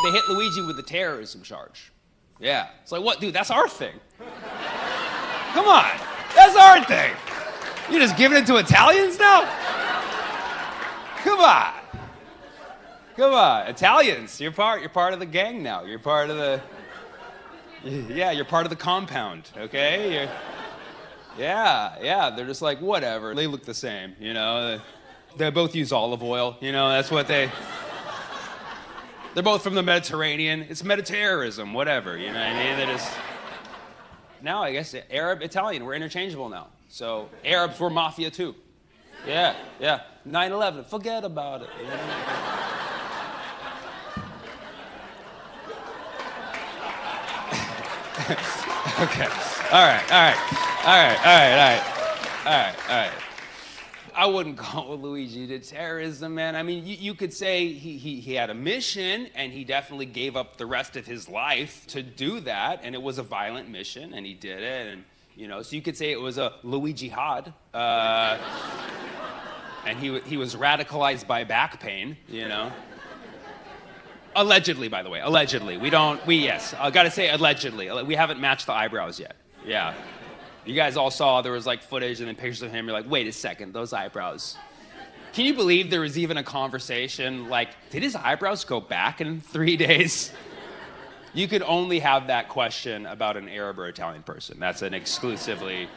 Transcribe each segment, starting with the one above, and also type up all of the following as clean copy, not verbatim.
They hit Luigi with the terrorism charge. Yeah. It's like, what, dude, that's our thing. Come on, that's our thing. You just giving it to Italians now? Come on. Come on, Italians, you're part of the gang now. You're part of the, you're part of the compound, okay? They're just like, whatever. They look the same, you know? They both use olive oil, you know, that's what they're both from the Mediterranean. It's Mediterranism, whatever, you know what I mean? They're just, now I guess Arab, Italian, we're interchangeable now. So Arabs were mafia too. Yeah. 9/11, forget about it. You know? Okay. All right. I wouldn't call Luigi to terrorism, man. I mean, you could say he had a mission, and he definitely gave up the rest of his life to do that, and it was a violent mission, and he did it, and you know, so you could say it was a Luigi jihad, and he was radicalized by back pain, you know. Allegedly, by the way, allegedly. Yes, I gotta say allegedly. We haven't matched the eyebrows yet. Yeah. You guys all saw there was like footage and then pictures of him. You're like, wait a second, those eyebrows. Can you believe there was even a conversation like, did his eyebrows go back in 3 days? You could only have that question about an Arab or Italian person. That's an exclusively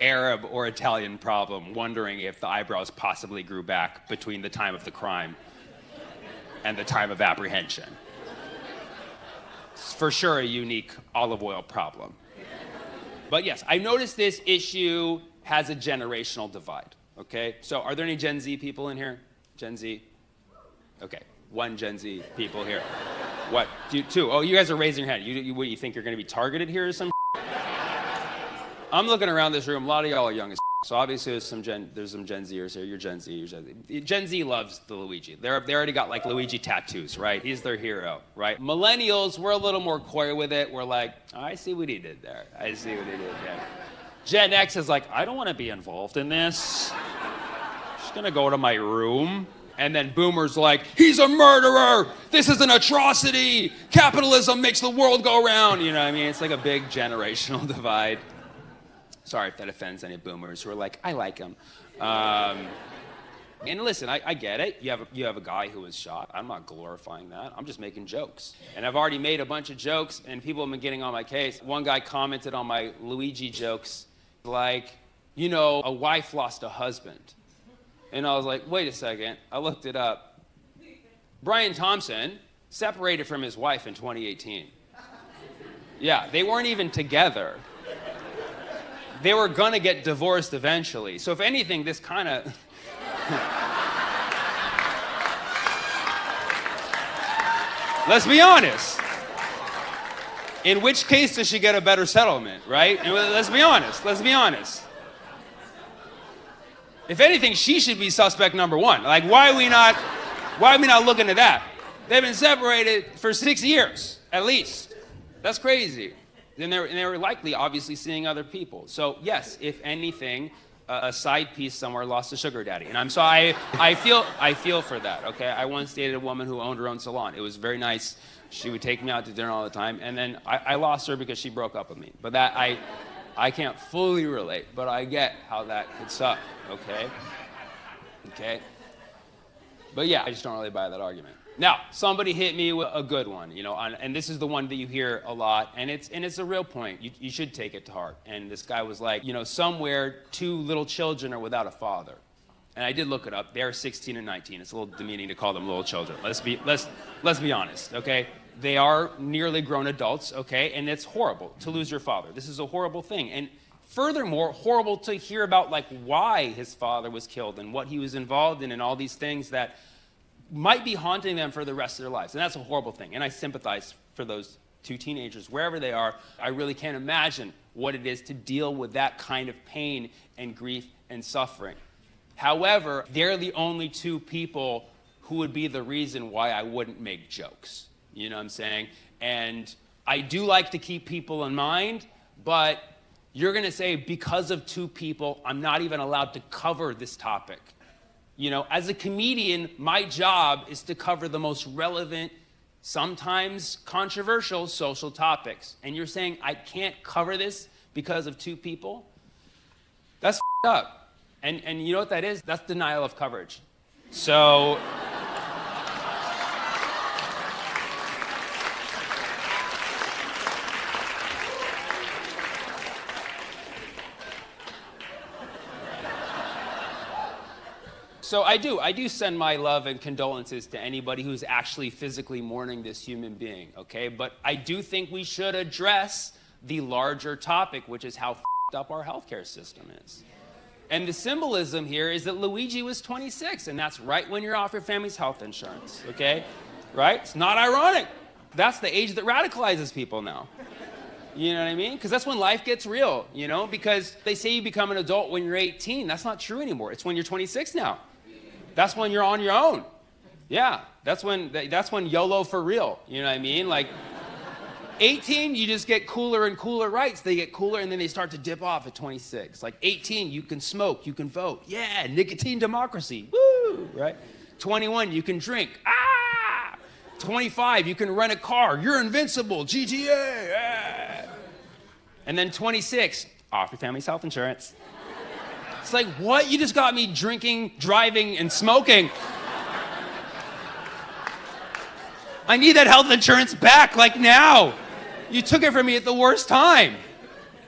Arab or Italian problem, wondering if the eyebrows possibly grew back between the time of the crime and the time of apprehension. It's for sure a unique olive oil problem. But yes, I noticed this issue has a generational divide, okay? So are there any Gen Z people in here? Gen Z? Okay, one Gen Z people here. What, two? Oh, you guys are raising your hand. What, you think you're gonna be targeted here or some I'm looking around this room, a lot of y'all are young as so obviously there's some Gen Zers here. You're Gen Z. Gen Z loves the Luigi. They already got like Luigi tattoos, right? He's their hero, right? Millennials, we're a little more coy with it. We're like, oh, I see what he did there. Gen X is like, I don't want to be involved in this. I'm just gonna go to my room. And then Boomer's like, he's a murderer. This is an atrocity. Capitalism makes the world go round. You know what I mean? It's like a big generational divide. Sorry if that offends any boomers who are like, I like him. And listen, I get it. You have a guy who was shot. I'm not glorifying that. I'm just making jokes. And I've already made a bunch of jokes, and people have been getting on my case. One guy commented on my Luigi jokes, like, you know, a wife lost a husband. And I was like, wait a second. I looked it up. Brian Thompson separated from his wife in 2018. Yeah, they weren't even together. They were gonna get divorced eventually. So if anything, this kind of... Let's be honest. In which case does she get a better settlement, right? And let's be honest. If anything, she should be suspect number one. Like, why are we not looking at that? They've been separated for 6 years, at least. That's crazy. And they were likely, obviously, seeing other people. So yes, if anything, a side piece somewhere lost a sugar daddy. And I feel for that, okay? I once dated a woman who owned her own salon. It was very nice. She would take me out to dinner all the time. And then I lost her because she broke up with me. But that, I can't fully relate, but I get how that could suck, okay? Okay? But yeah, I just don't really buy that argument. Now, somebody hit me with a good one, you know, and this is the one that you hear a lot, and it's a real point. You should take it to heart. And this guy was like, you know, somewhere 2 little children are without a father. And I did look it up. They're 16 and 19. It's a little demeaning to call them little children. Let's be honest, okay? They are nearly grown adults, okay? And it's horrible to lose your father. This is a horrible thing. And furthermore, horrible to hear about like why his father was killed and what he was involved in and all these things that might be haunting them for the rest of their lives. And that's a horrible thing. And I sympathize for those 2 teenagers, wherever they are. I really can't imagine what it is to deal with that kind of pain and grief and suffering. However, they're the only 2 people who would be the reason why I wouldn't make jokes. You know what I'm saying? And I do like to keep people in mind, but you're gonna say because of 2 people, I'm not even allowed to cover this topic. You know, as a comedian, my job is to cover the most relevant, sometimes controversial social topics. And you're saying, I can't cover this because of two people? That's up. And you know what that is? That's denial of coverage. So... So I do send my love and condolences to anybody who's actually physically mourning this human being, okay? But I do think we should address the larger topic, which is how f***ed up our healthcare system is. And the symbolism here is that Luigi was 26, and that's right when you're off your family's health insurance, okay? Right? It's not ironic. That's the age that radicalizes people now. You know what I mean? Because that's when life gets real, you know? Because they say you become an adult when you're 18. That's not true anymore. It's when you're 26 now. That's when you're on your own. Yeah, that's when YOLO for real. You know what I mean? Like 18, you just get cooler and cooler rights. They get cooler and then they start to dip off at 26. Like 18, you can smoke, you can vote. Yeah, nicotine democracy. Woo, right? 21, you can drink. Ah! 25, you can rent a car. You're invincible. GTA. Ah! And then 26, off your family's health insurance. It's like, what? You just got me drinking, driving, and smoking. I need that health insurance back, like now. You took it from me at the worst time.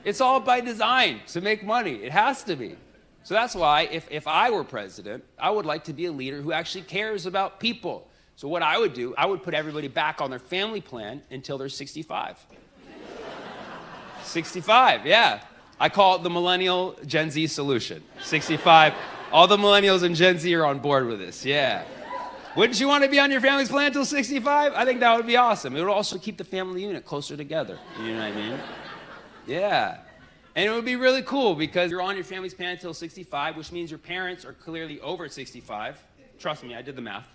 It's all by design, to make money. It has to be. So that's why, if I were president, I would like to be a leader who actually cares about people. So what I would do, I would put everybody back on their family plan until they're 65. 65, yeah. I call it the millennial Gen Z solution. 65, all the millennials and Gen Z are on board with this, yeah. Wouldn't you want to be on your family's plan until 65? I think that would be awesome. It would also keep the family unit closer together, you know what I mean? Yeah. And it would be really cool because you're on your family's plan until 65, which means your parents are clearly over 65. Trust me, I did the math.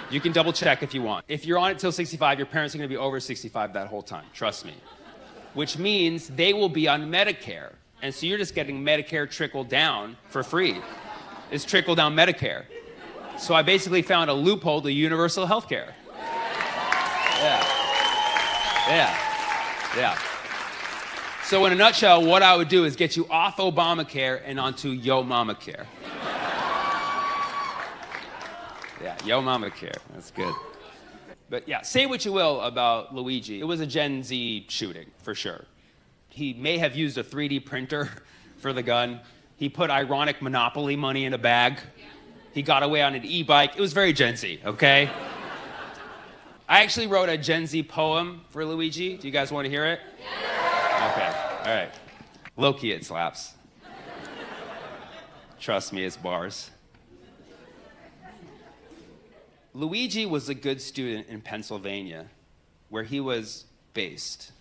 You can double check if you want. If you're on it till 65, your parents are going to be over 65 that whole time, trust me. Which means they will be on Medicare. And so you're just getting Medicare trickle down for free. It's trickle down Medicare. So I basically found a loophole to universal health care. Yeah. So in a nutshell, what I would do is get you off Obamacare and onto Yo Mama Care. Yeah, Yo Mama Care, that's good. But yeah, say what you will about Luigi. It was a Gen Z shooting, for sure. He may have used a 3D printer for the gun. He put ironic Monopoly money in a bag. He got away on an e-bike. It was very Gen Z, okay? I actually wrote a Gen Z poem for Luigi. Do you guys want to hear it? Okay, all right. Low-key, it slaps. Trust me, it's bars. Luigi was a good student in Pennsylvania, where he was based.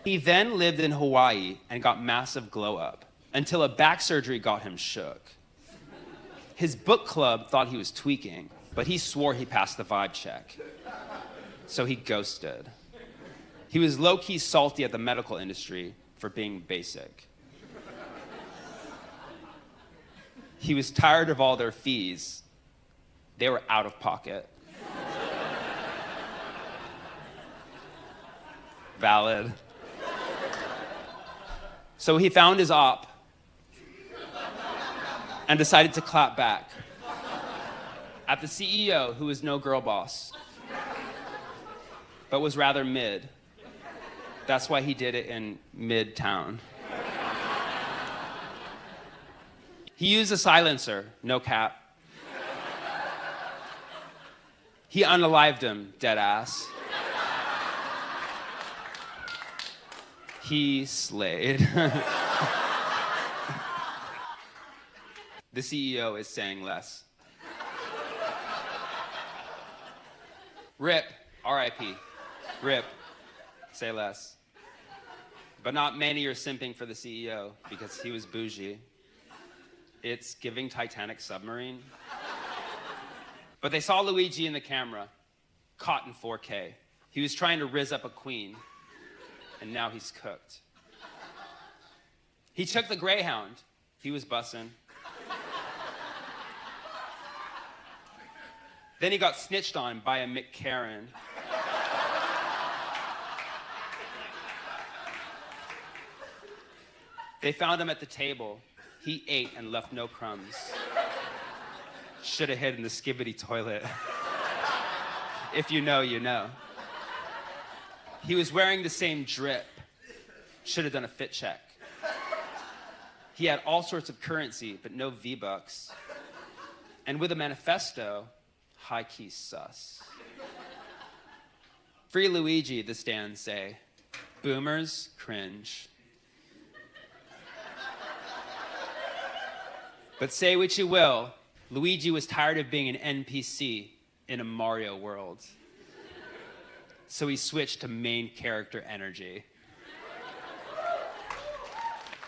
He then lived in Hawaii and got massive glow up until a back surgery got him shook. His book club thought he was tweaking, but he swore he passed the vibe check. So he ghosted. He was low-key salty at the medical industry for being basic. He was tired of all their fees. They were out of pocket. Valid. So he found his op and decided to clap back at the CEO, who was no girl boss, but was rather mid. That's why he did it in Midtown. He used a silencer, no cap. He unalived him, dead ass. He slayed. The CEO is saying less. RIP, R.I.P. RIP, say less. But not many are simping for the CEO because he was bougie. It's giving Titanic submarine. But they saw Luigi in the camera, caught in 4K. He was trying to rizz up a queen, and now he's cooked. He took the Greyhound. He was bussin'. Then he got snitched on by a McCarran. They found him at the table. He ate and left no crumbs. Should have hid in the skibbity toilet. If you know, you know. He was wearing the same drip. Should have done a fit check. He had all sorts of currency, but no V-Bucks. And with a manifesto, high-key sus. Free Luigi, the stands say. Boomers cringe. But say what you will, Luigi was tired of being an NPC in a Mario world. So he switched to main character energy.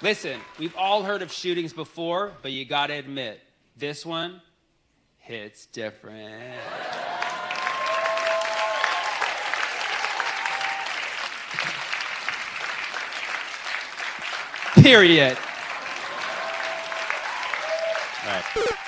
Listen, we've all heard of shootings before, but you gotta admit, this one hits different. Period. All right.